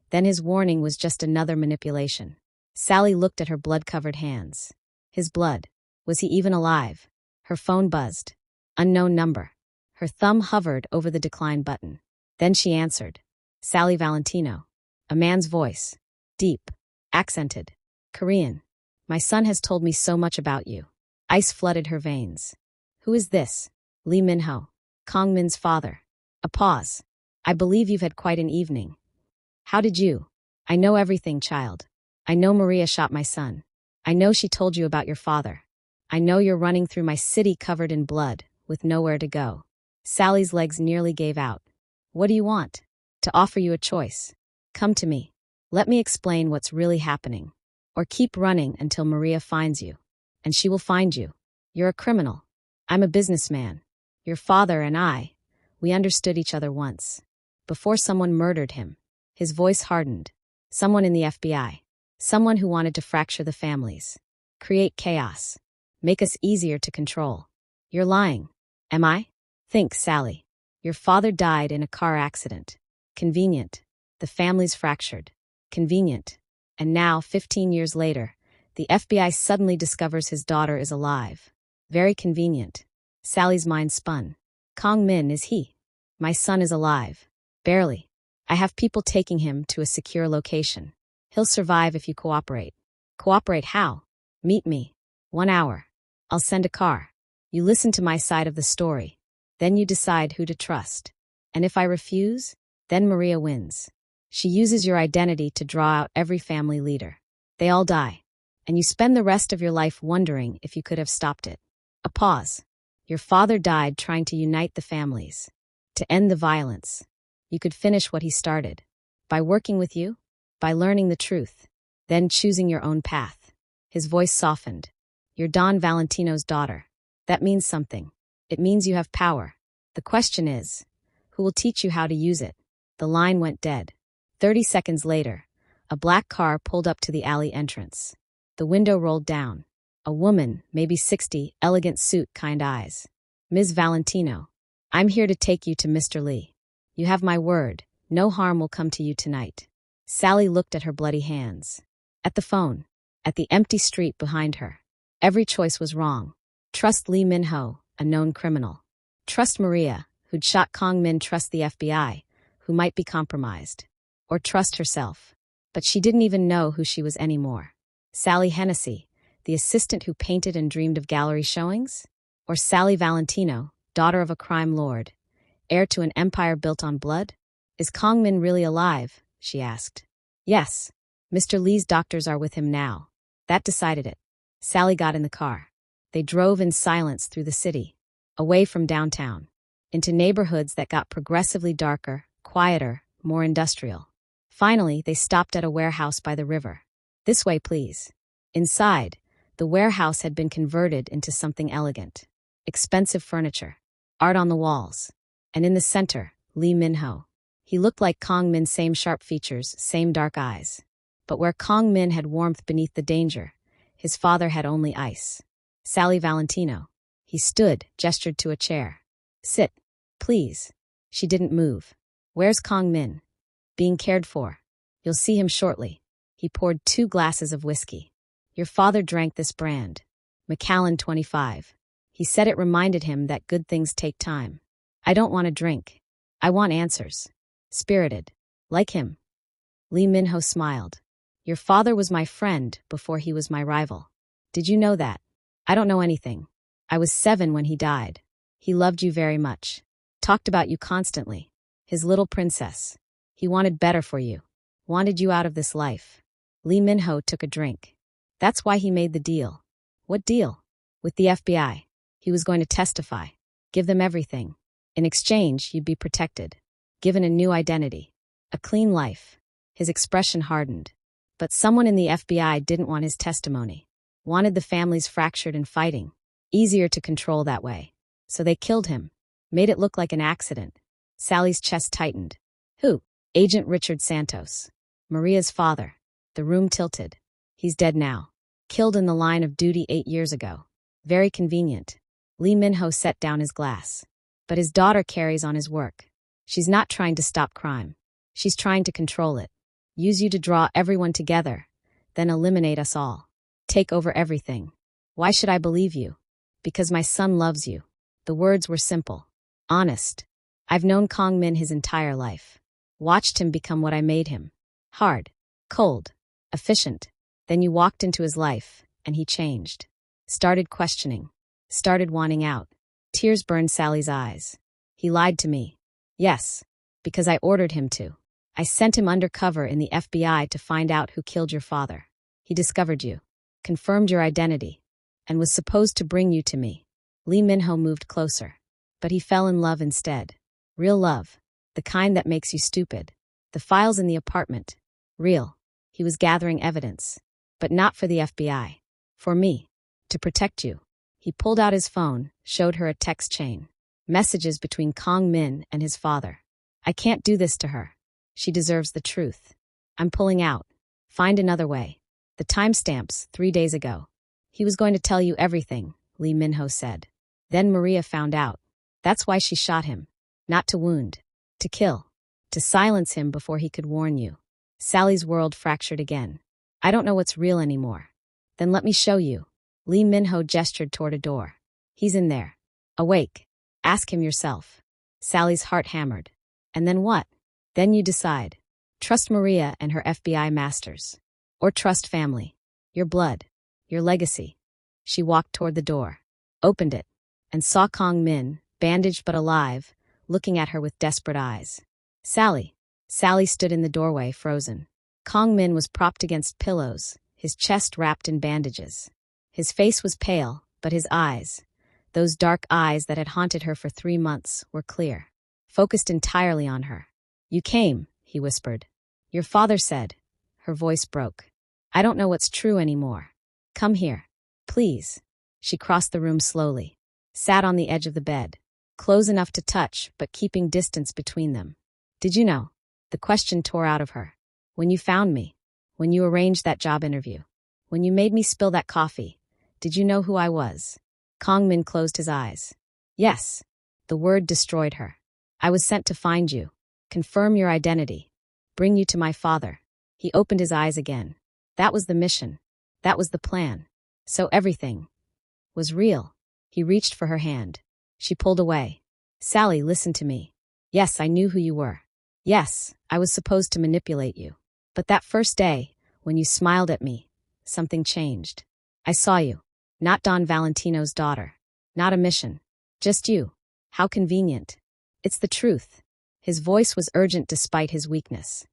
then his warning was just another manipulation. Sally looked at her blood-covered hands. His blood. Was he even alive? Her phone buzzed. Unknown number. Her thumb hovered over the decline button. Then she answered. Sally Valentino. A man's voice. Deep. Accented. Korean. My son has told me so much about you. Ice flooded her veins. Who is this? Lee Min-ho. Kong Min's father. A pause. I believe you've had quite an evening. How did you? I know everything, child. I know Maria shot my son. I know she told you about your father. I know you're running through my city covered in blood, with nowhere to go. Sally's legs nearly gave out. What do you want? To offer you a choice. Come to me. Let me explain what's really happening. Or keep running until Maria finds you. And she will find you. You're a criminal. I'm a businessman. Your father and I, we understood each other once. Before someone murdered him. His voice hardened. Someone in the FBI. Someone who wanted to fracture the families. Create chaos. Make us easier to control. You're lying. Am I? Think, Sally. Your father died in a car accident. Convenient. The family's fractured. Convenient. And now, 15 years later, the FBI suddenly discovers his daughter is alive. Very convenient. Sally's mind spun. Kong Min, is he? My son is alive. Barely. I have people taking him to a secure location. He'll survive if you cooperate. Cooperate how? Meet me. 1 hour. I'll send a car. You listen to my side of the story. Then you decide who to trust. And if I refuse, then Maria wins. She uses your identity to draw out every family leader. They all die. And you spend the rest of your life wondering if you could have stopped it. A pause. Your father died trying to unite the families. To end the violence. You could finish what he started. By working with you. By learning the truth. Then choosing your own path. His voice softened. You're Don Valentino's daughter. That means something. It means you have power. The question is, who will teach you how to use it? The line went dead. 30 seconds later, a black car pulled up to the alley entrance. The window rolled down. A woman, maybe 60, elegant suit, kind eyes. Ms. Valentino, I'm here to take you to Mr. Lee. You have my word, no harm will come to you tonight. Sally looked at her bloody hands. At the phone. At the empty street behind her. Every choice was wrong. Trust Lee Min-ho, a known criminal. Trust Maria, who'd shot Kong Min. Trust the FBI, who might be compromised. Or trust herself. But she didn't even know who she was anymore. Sally Hennessy, the assistant who painted and dreamed of gallery showings? Or Sally Valentino, daughter of a crime lord, heir to an empire built on blood? Is Kong Min really alive? She asked. Yes. Mr. Lee's doctors are with him now. That decided it. Sally got in the car. They drove in silence through the city, away from downtown, into neighborhoods that got progressively darker, quieter, more industrial. Finally, they stopped at a warehouse by the river. This way, please. Inside, the warehouse had been converted into something elegant. Expensive furniture, art on the walls. And in the center, Lee Min-ho. He looked like Kong Min, same sharp features, same dark eyes. But where Kong Min had warmth beneath the danger, his father had only ice. Sally Valentino. He stood, gestured to a chair. Sit. Please. She didn't move. Where's Kong Min? Being cared for. You'll see him shortly. He poured 2 glasses of whiskey. Your father drank this brand. Macallan 25. He said it reminded him that good things take time. I don't want a drink. I want answers. Spirited. Like him. Lee Min-ho smiled. Your father was my friend before he was my rival. Did you know that? I don't know anything. I was 7 when he died. He loved you very much. Talked about you constantly. His little princess. He wanted better for you. Wanted you out of this life. Lee Min-ho took a drink. That's why he made the deal. What deal? With the FBI. He was going to testify. Give them everything. In exchange, you'd be protected. Given a new identity. A clean life. His expression hardened. But someone in the FBI didn't want his testimony. Wanted the families fractured and fighting. Easier to control that way. So they killed him. Made it look like an accident. Sally's chest tightened. Who? Agent Richard Santos. Maria's father. The room tilted. He's dead now. Killed in the line of duty 8 years ago. Very convenient. Lee Min-ho set down his glass. But his daughter carries on his work. She's not trying to stop crime. She's trying to control it. Use you to draw everyone together, then eliminate us all. Take over everything. Why should I believe you? Because my son loves you. The words were simple. Honest. I've known Kong Min his entire life. Watched him become what I made him. Hard. Cold. Efficient. Then you walked into his life, and he changed. Started questioning. Started wanting out. Tears burned Sally's eyes. He lied to me. Yes. Because I ordered him to. I sent him undercover in the FBI to find out who killed your father. He discovered you. Confirmed your identity. And was supposed to bring you to me. Lee Min-ho moved closer. But he fell in love instead. Real love. The kind that makes you stupid. The files in the apartment. Real. He was gathering evidence. But not for the FBI. For me. To protect you. He pulled out his phone, showed her a text chain. Messages between Kong Min and his father. I can't do this to her. She deserves the truth. I'm pulling out. Find another way. The timestamps, 3 days ago. He was going to tell you everything, Lee Min-ho said. Then Maria found out. That's why she shot him. Not to wound. To kill. To silence him before he could warn you. Sally's world fractured again. I don't know what's real anymore. Then let me show you. Lee Min-ho gestured toward a door. He's in there. Awake. Ask him yourself. Sally's heart hammered. And then what? Then you decide. Trust Maria and her FBI masters. Or trust family. Your blood. Your legacy. She walked toward the door. Opened it. And saw Kong Min, bandaged but alive, looking at her with desperate eyes. Sally. Sally stood in the doorway, frozen. Kong Min was propped against pillows, his chest wrapped in bandages. His face was pale, but his eyes, those dark eyes that had haunted her for 3 months, were clear. Focused entirely on her. You came, he whispered. Your father said. Her voice broke. I don't know what's true anymore. Come here. Please. She crossed the room slowly. Sat on the edge of the bed. Close enough to touch, but keeping distance between them. Did you know? The question tore out of her. When you found me. When you arranged that job interview. When you made me spill that coffee. Did you know who I was? Kong Min closed his eyes. Yes. The word destroyed her. I was sent to find you. Confirm your identity. Bring you to my father. He opened his eyes again. That was the mission. That was the plan. So everything was real. He reached for her hand. She pulled away. Sally, listen to me. Yes, I knew who you were. Yes, I was supposed to manipulate you. But that first day, when you smiled at me, something changed. I saw you. Not Don Valentino's daughter. Not a mission. Just you. How convenient. It's the truth. His voice was urgent despite his weakness.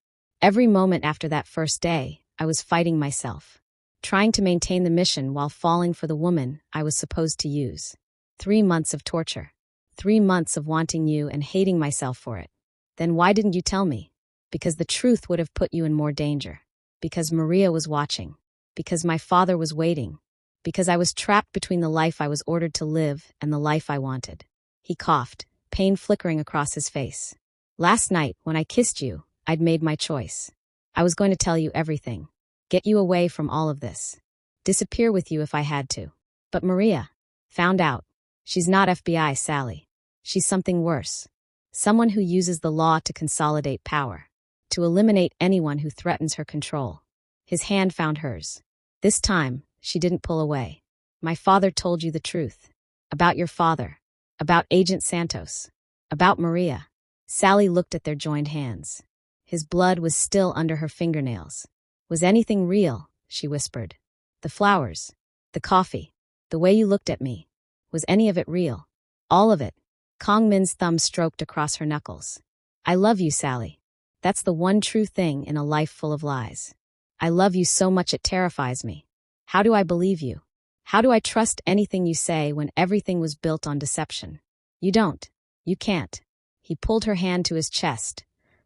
Every moment after that first day, I was fighting myself. Trying to maintain the mission while falling for the woman I was supposed to use. 3 months of torture. 3 months of wanting you and hating myself for it. Then why didn't you tell me? Because the truth would have put you in more danger. Because Maria was watching. Because my father was waiting. Because I was trapped between the life I was ordered to live and the life I wanted. He coughed, pain flickering across his face. Last night, when I kissed you, I'd made my choice. I was going to tell you everything. Get you away from all of this. Disappear with you if I had to. But Maria found out. She's not FBI Sally. She's something worse. Someone who uses the law to consolidate power. To eliminate anyone who threatens her control. His hand found hers. This time, she didn't pull away. My father told you the truth. About your father. About Agent Santos. About Maria. Sally looked at their joined hands. His blood was still under her fingernails. Was anything real? She whispered. The flowers. The coffee. The way you looked at me. Was any of it real? All of it. Kong Min's thumb stroked across her knuckles. I love you, Sally. That's the one true thing in a life full of lies. I love you so much it terrifies me. How do I believe you? How do I trust anything you say when everything was built on deception? You don't. You can't. He pulled her hand to his chest,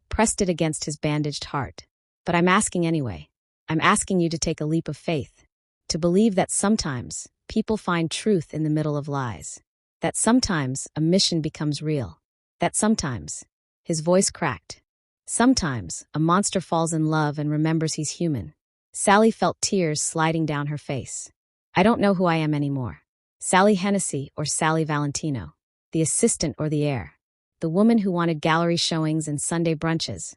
pressed it against his bandaged heart. But I'm asking anyway. I'm asking you to take a leap of faith. To believe that sometimes people find truth in the middle of lies. That sometimes a mission becomes real. That sometimes. His voice cracked. Sometimes, a monster falls in love and remembers he's human. Sally felt tears sliding down her face. I don't know who I am anymore. Sally Hennessy or Sally Valentino. The assistant or the heir. The woman who wanted gallery showings and Sunday brunches.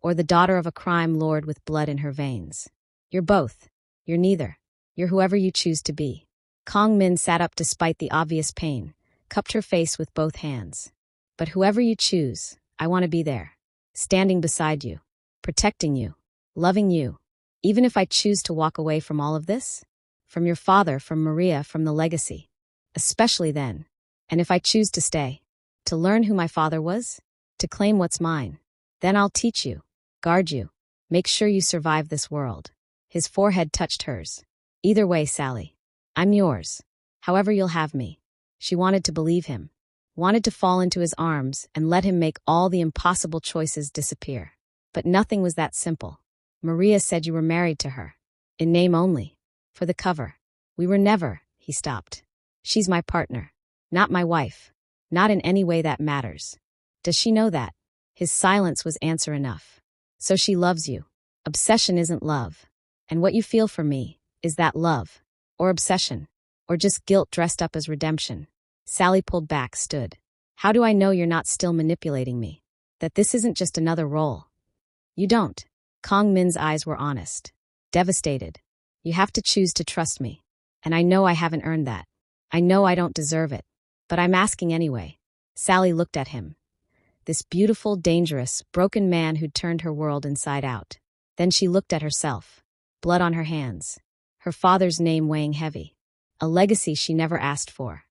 Or the daughter of a crime lord with blood in her veins. You're both. You're neither. You're whoever you choose to be. Kong Min sat up despite the obvious pain, cupped her face with both hands. But whoever you choose, I want to be there. Standing beside you. Protecting you. Loving you. Even if I choose to walk away from all of this? From your father, from Maria, from the legacy. Especially then. And if I choose to stay. To learn who my father was? To claim what's mine. Then I'll teach you. Guard you. Make sure you survive this world. His forehead touched hers. Either way, Sally. I'm yours. However you'll have me. She wanted to believe him. Wanted to fall into his arms and let him make all the impossible choices disappear. But nothing was that simple. Maria said you were married to her. In name only. For the cover. We were never, he stopped. She's my partner. Not my wife. Not in any way that matters. Does she know that? His silence was answer enough. So she loves you. Obsession isn't love. And what you feel for me, is that love? Or obsession? Or just guilt dressed up as redemption? Sally pulled back, stood. How do I know you're not still manipulating me? That this isn't just another role? You don't. Kong Min's eyes were honest. Devastated. You have to choose to trust me. And I know I haven't earned that. I know I don't deserve it. But I'm asking anyway. Sally looked at him. This beautiful, dangerous, broken man who'd turned her world inside out. Then she looked at herself. Blood on her hands. Her father's name weighing heavy. A legacy she never asked for.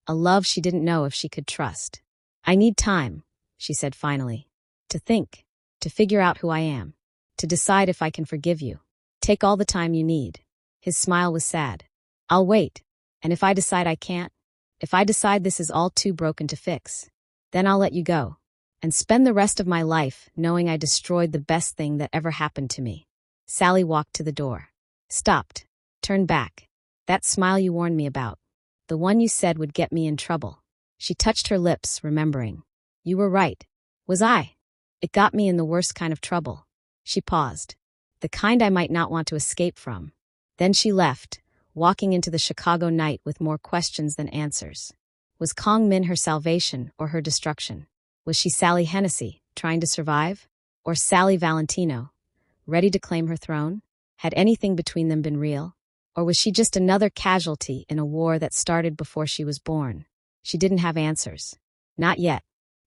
A love she didn't know if she could trust. I need time, she said finally. To think. To figure out who I am. To decide if I can forgive you. Take all the time you need. His smile was sad. I'll wait. And if I decide I can't? If I decide this is all too broken to fix? Then I'll let you go. And spend the rest of my life knowing I destroyed the best thing that ever happened to me. Sally walked to the door. Stopped. Turned back. That smile you warned me about. The one you said would get me in trouble. She touched her lips, remembering. You were right. Was I? It got me in the worst kind of trouble. She paused. The kind I might not want to escape from. Then she left, walking into the Chicago night with more questions than answers. Was Kong Min her salvation or her destruction? Was she Sally Hennessy, trying to survive? Or Sally Valentino, ready to claim her throne? Had anything between them been real? Or was she just another casualty in a war that started before she was born? She didn't have answers. Not yet.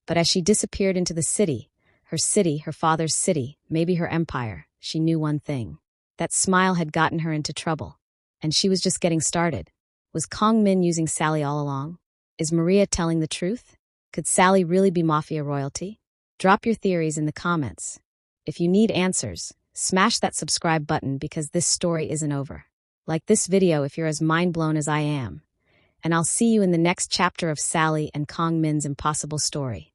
But as she disappeared into the city, her father's city, maybe her empire, she knew one thing. That smile had gotten her into trouble. And she was just getting started. Was Kong Min using Sally all along? Is Maria telling the truth? Could Sally really be Mafia royalty? Drop your theories in the comments. If you need answers, smash that subscribe button because this story isn't over. Like this video if you're as mind-blown as I am. And I'll see you in the next chapter of Sally and Kong Min's impossible story.